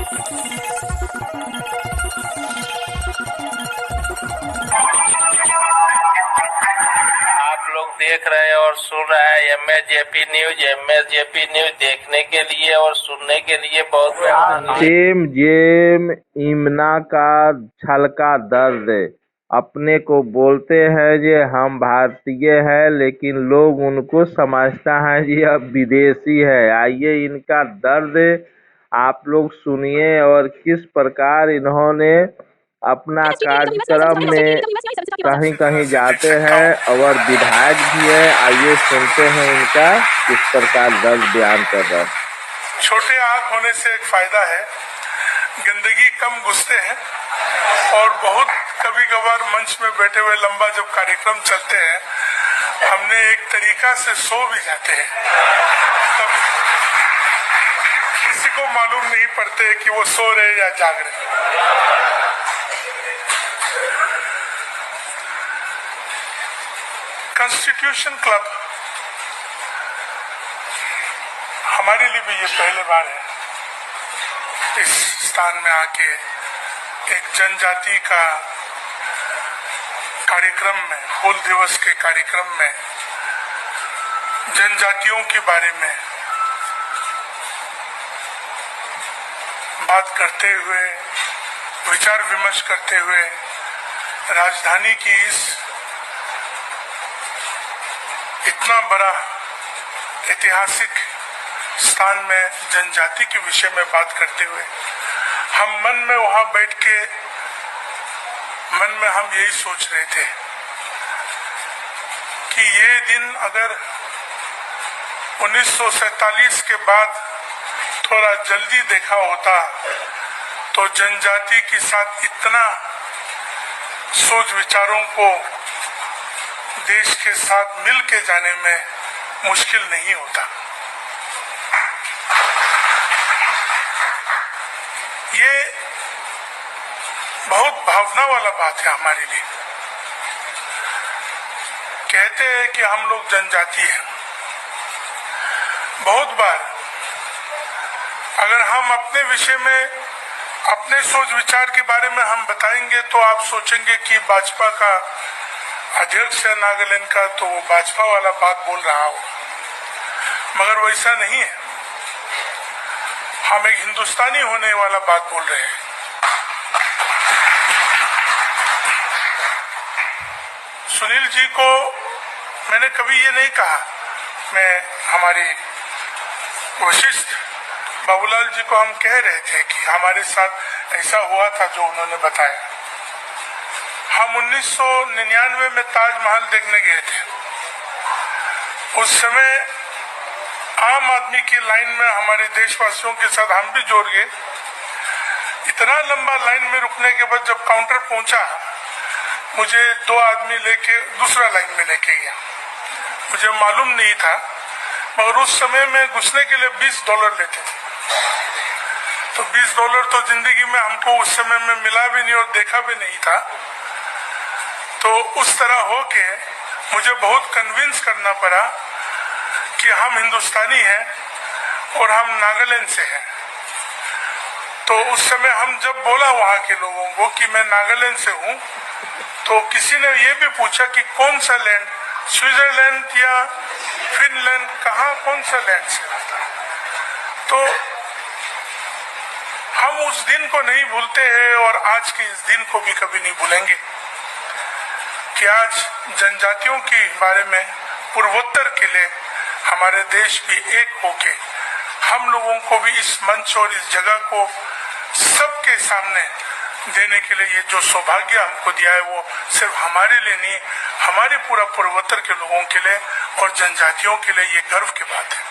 आप लोग देख रहे हैं और सुन रहे हैं एमएसजेपी न्यूज। एमएसजेपी न्यूज देखने के लिए और सुनने के लिए बहुत सेम जेम इमना का छलका दर्द अपने को बोलते हैं जे हम भारतीय है, लेकिन लोग उनको समझता है जी अब विदेशी है। आइए इनका दर्द आप लोग सुनिए और किस प्रकार इन्होंने अपना कार्यक्रम में कहीं कहीं जाते हैं और विधायक भी है। आइए सुनते हैं इनका किस प्रकार दर्द बयान कर रहा है। छोटे आँख होने से एक फायदा है, गंदगी कम घुसते हैं और बहुत कभी कभार मंच में बैठे हुए लंबा जब कार्यक्रम चलते हैं हमने एक तरीका से सो भी जाते हैं, तब किसी को मालूम नहीं पड़ते कि वो सो रहे या जाग रहे। कॉन्स्टिट्यूशन क्लब हमारे लिए भी ये पहली बार है इस स्थान में आके एक जनजाति का कार्यक्रम में, हूल दिवस के कार्यक्रम में जनजातियों के बारे में बात करते हुए, विचार विमर्श करते हुए राजधानी की इस इतना बड़ा ऐतिहासिक स्थान में जनजाति के विषय में बात करते हुए हम मन में वहां बैठ के मन में हम यही सोच रहे थे कि ये दिन अगर 1947 के बाद थोड़ा जल्दी देखा होता तो जनजाति के साथ इतना सोच विचारों को देश के साथ मिल के जाने में मुश्किल नहीं होता। ये बहुत भावना वाला बात है हमारे लिए। कहते हैं कि हम लोग जनजाति हैं। बहुत बार अगर हम अपने विषय में, अपने सोच विचार के बारे में हम बताएंगे तो आप सोचेंगे कि भाजपा का अध्यक्ष है नागालैंड का, तो वो भाजपा वाला बात बोल रहा हो, मगर वैसा नहीं है। हम एक हिंदुस्तानी होने वाला बात बोल रहे हैं। सुनील जी को मैंने कभी ये नहीं कहा, मैं हमारे वशिष्ठ बाबूलाल जी को हम कह रहे थे कि हमारे साथ ऐसा हुआ था जो उन्होंने बताया। हम 1999 में ताजमहल देखने गए थे। उस समय आम आदमी की लाइन में हमारे देशवासियों के साथ हम भी जोड़ गए। इतना लंबा लाइन में रुकने के बाद जब काउंटर पहुंचा, मुझे दो आदमी लेके दूसरा लाइन में लेके गया। मुझे मालूम नहीं था, मगर उस समय में घुसने के लिए $20 लेते थे। तो $20 तो जिंदगी में हमको उस समय में मिला भी नहीं और देखा भी नहीं था। तो उस तरह होके मुझे बहुत कन्विंस करना पड़ा कि हम हिंदुस्तानी हैं और हम नागालैंड से हैं। तो उस समय हम जब बोला वहाँ के लोगों को कि मैं नागालैंड से हूँ, तो किसी ने ये भी पूछा कि कौन सा लैंड, स्विट्जरलैंड या फिनलैंड, कहाँ कौन सा लैंड से। तो हम उस दिन को नहीं भूलते हैं और आज के इस दिन को भी कभी नहीं भूलेंगे कि आज जनजातियों के बारे में पूर्वोत्तर के लिए हमारे देश भी एक होके हम लोगों को भी इस मंच और इस जगह को सबके सामने देने के लिए ये जो सौभाग्य हमको दिया है वो सिर्फ हमारे लिए नहीं, हमारे पूरा पूर्वोत्तर के लोगों के लिए और जनजातियों के लिए ये गर्व की बात है।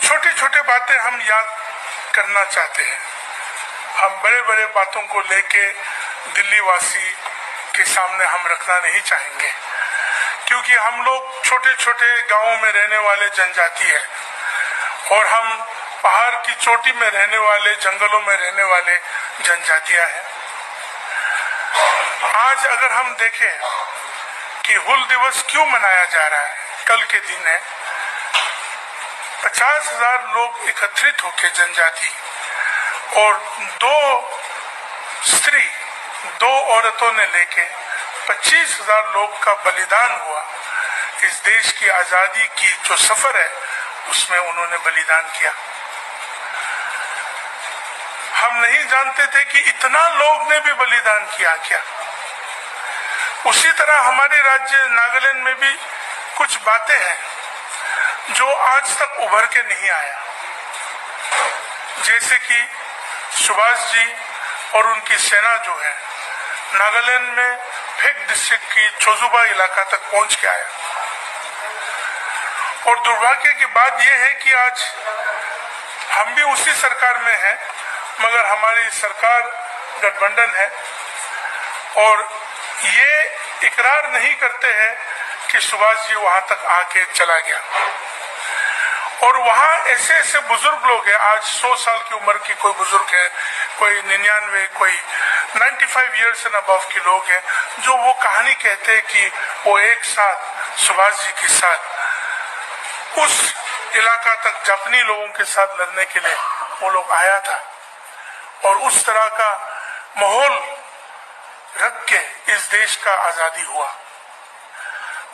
छोटी छोटी बातें हम याद करना चाहते हैं। हम बड़े बड़े बातों को लेके दिल्ली वासी के सामने हम रखना नहीं चाहेंगे, क्योंकि हम लोग छोटे छोटे गांवों में रहने वाले जनजाति है और हम पहाड़ की चोटी में रहने वाले, जंगलों में रहने वाले जनजातियां हैं। आज अगर हम देखें कि हूल दिवस क्यों मनाया जा रहा है, कल के दिन है, 50,000 लोग एकत्रित होकर जनजाति और 2 औरतों ने लेके 25,000 लोग का बलिदान हुआ। इस देश की आजादी की जो सफर है उसमें उन्होंने बलिदान किया। हम नहीं जानते थे कि इतना लोग ने भी बलिदान किया क्या। उसी तरह हमारे राज्य नागालैंड में भी कुछ बातें हैं जो आज तक उभर के नहीं आया, जैसे कि सुभाष जी और उनकी सेना जो है नागालैंड में फेक डिस्ट्रिक्ट की चोजुबा इलाका तक पहुंच के आया। और दुर्भाग्य की बात यह है कि आज हम भी उसी सरकार में हैं, मगर हमारी सरकार गठबंधन है और ये इकरार नहीं करते हैं कि सुभाष जी वहां तक आके चला गया। और वहां ऐसे ऐसे बुजुर्ग लोग हैं, आज 100 साल की उम्र की कोई बुजुर्ग है, कोई 99, कोई 95 इयर्स एंड अबव के लोग हैं, जो वो कहानी कहते हैं कि वो एक साथ सुभाष जी के साथ उस इलाका तक जापानी लोगों के साथ लड़ने के लिए वो लोग आया था। और उस तरह का माहौल रख के इस देश का आजादी हुआ।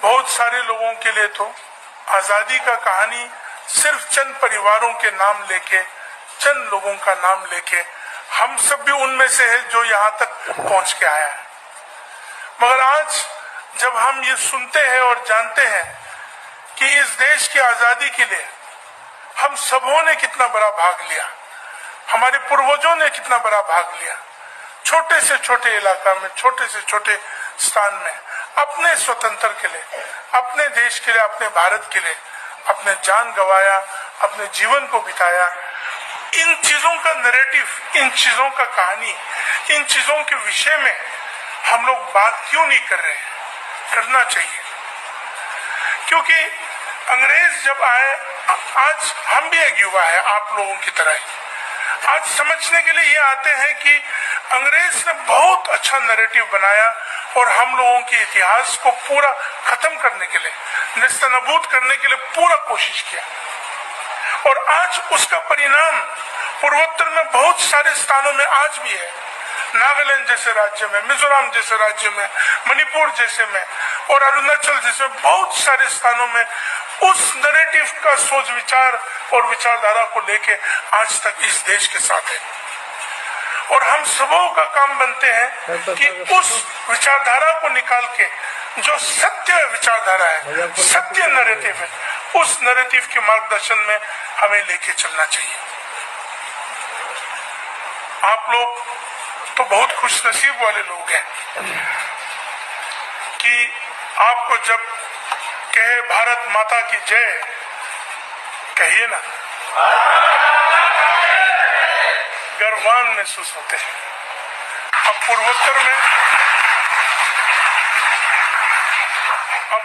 बहुत सारे लोगों के लिए तो आजादी का कहानी सिर्फ चंद परिवारों के नाम लेके, चंद लोगों का नाम लेके, हम सब भी उनमें से है जो यहाँ तक पहुंच के आया है। मगर आज जब हम ये सुनते हैं और जानते हैं कि इस देश की आजादी के लिए हम सबों ने कितना बड़ा भाग लिया, हमारे पूर्वजों ने कितना बड़ा भाग लिया, छोटे से छोटे इलाका में, छोटे से छोटे स्थान में, अपने स्वतंत्र के लिए, अपने देश के लिए, अपने भारत के लिए अपने जान गंवाया, अपने जीवन को बिताया। इन चीजों का नैरेटिव, इन चीजों का कहानी, इन चीजों के विषय में हम लोग बात क्यों नहीं कर रहे हैं? करना चाहिए, क्योंकि अंग्रेज जब आए, आज हम भी एक युवा है आप लोगों की तरह, आज समझने के लिए ये आते हैं कि अंग्रेज ने बहुत अच्छा नैरेटिव बनाया और हम लोगों के इतिहास को पूरा खत्म करने के लिए, नेस्तनाबूद करने के लिए पूरा कोशिश किया। और आज उसका परिणाम पूर्वोत्तर में बहुत सारे स्थानों में आज भी है, नागालैंड जैसे राज्य में, मिजोरम जैसे राज्य में, मणिपुर जैसे में और अरुणाचल जैसे बहुत सारे स्थानों में उस नैरेटिव का सोच विचार और विचारधारा को लेके आज तक इस देश के साथ है। और हम सबों का काम बनते हैं कि उस विचारधारा को निकाल के जो सत्य विचारधारा है, सत्य नैरेटिव है, उस नैरेटिव के मार्गदर्शन में हमें लेके चलना चाहिए। आप लोग तो बहुत खुशनसीब वाले लोग हैं कि आपको जब कहे भारत माता की जय, कहिए ना, गर्वान महसूस होते हैं। अब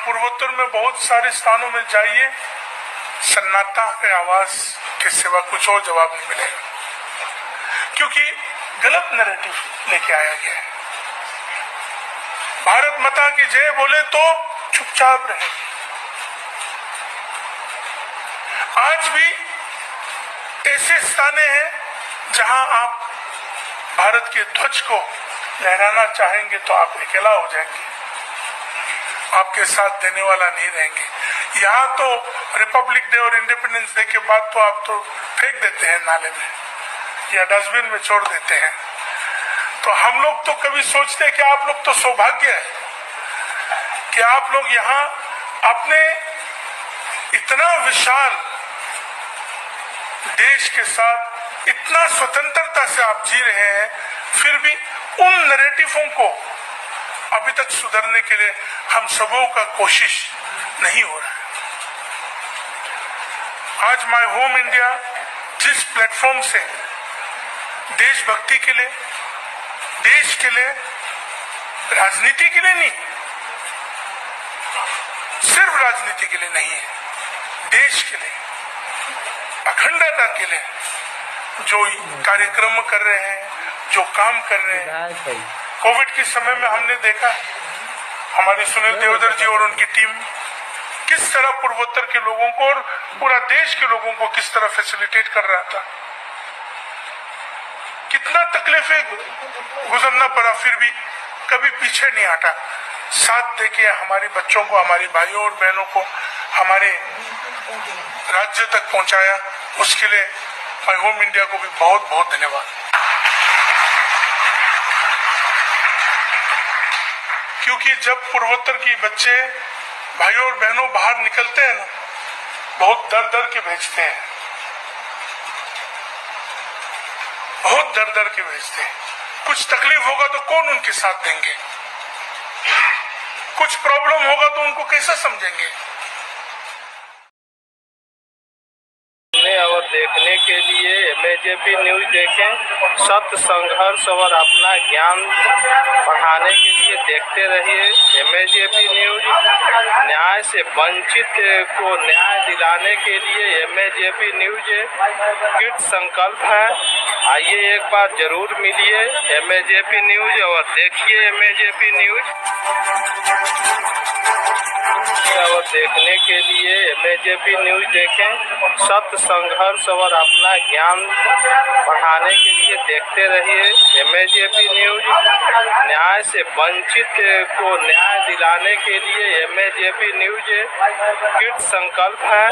पूर्वोत्तर में बहुत सारे स्थानों में जाइए, सन्नाटा के आवाज के सिवा कुछ और जवाब नहीं मिलेगा, क्योंकि गलत नैरेटिव लेके आया गया है। भारत माता की जय बोले तो चुपचाप रहेंगे। आज भी ऐसे स्थान हैं जहां आप भारत के ध्वज को लहराना चाहेंगे तो आप अकेला हो जाएंगे, आपके साथ देने वाला नहीं रहेंगे। यहाँ तो रिपब्लिक डे और इंडिपेंडेंस डे के बाद तो आप तो फेंक देते हैं नाले में या डस्टबिन में छोड़ देते हैं। तो हम लोग तो कभी सोचते हैं कि आप लोग तो सौभाग्य है कि आप लोग यहाँ अपने इतना विशाल देश के साथ इतना स्वतंत्रता से आप जी रहे हैं, फिर भी उन नैरेटिवों को अभी तक सुधारने के लिए हम सबों का कोशिश नहीं हो रहा है। आज माय होम इंडिया जिस प्लेटफॉर्म से देशभक्ति के लिए, देश के लिए, राजनीति के लिए नहीं, सिर्फ राजनीति के लिए नहीं है, देश के लिए, अखंडता के लिए जो कार्यक्रम कर रहे हैं, जो काम कर रहे हैं। कोविड के समय में हमने देखा हमारे सुनील देवधर जी और उनकी टीम किस तरह पूर्वोत्तर के लोगों को और पूरा देश के लोगों को किस तरह फैसिलिटेट कर रहा था। कितना तकलीफें गुजरना पड़ा, फिर भी कभी पीछे नहीं हटा, साथ देके हमारे बच्चों को, हमारे भाइयों और बहनों को हमारे राज्य तक पहुंचाया। उसके लिए माय होम इंडिया को भी बहुत बहुत धन्यवाद। क्योंकि जब पूर्वोत्तर के बच्चे भाइयों और बहनों बाहर निकलते हैं ना, बहुत डर डर के भेजते हैं, बहुत डर डर के भेजते हैं। कुछ तकलीफ होगा तो कौन उनके साथ देंगे, कुछ प्रॉब्लम होगा तो उनको कैसे समझेंगे। और देखने के लिए एमएजेपी न्यूज देखें, सत्य, संघर्ष और अपना ज्ञान बढ़ाने के लिए देखते रहिए एमएजेपी न्यूज। न्याय से वंचित को न्याय दिलाने के लिए एमएजेपी न्यूज कृत संकल्प है। आइए एक बार जरूर मिलिए एमएजेपी न्यूज और देखिए एमएजेपी न्यूज। और देखने के लिए एमएजेपी न्यूज देखें, सत्य, संघर्ष और अपना ज्ञान बढ़ाने के लिए देखते रहिए एमएजेपी न्यूज। न्याय से वंचित को न्याय दिलाने के लिए एमएजेपी न्यूज कृत संकल्प है।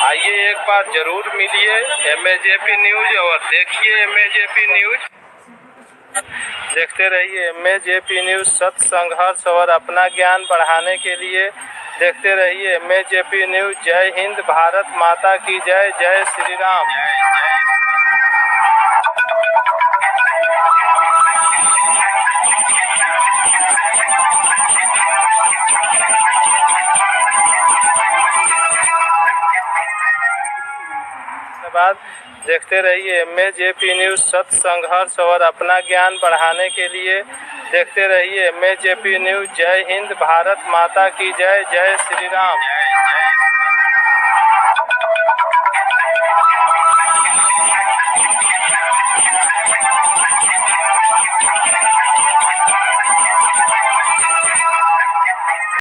आइए एक बार जरूर मिलिए एमएजेपी न्यूज और देखिए एमएजेपी न्यूज। देखते रहिए एमएजेपी न्यूज, सत्य, संघर्ष और अपना ज्ञान बढ़ाने के लिए देखते रहिए एमएजेपी न्यूज। जय हिंद, भारत माता की जय, जय श्री राम। धन्यवाद। देखते रहिए एमएजेपी न्यूज, सत्य, संघर्ष और अपना ज्ञान बढ़ाने के लिए देखते रहिए एमएजेपी न्यूज। जय हिंद, भारत माता की जय, जय श्री राम।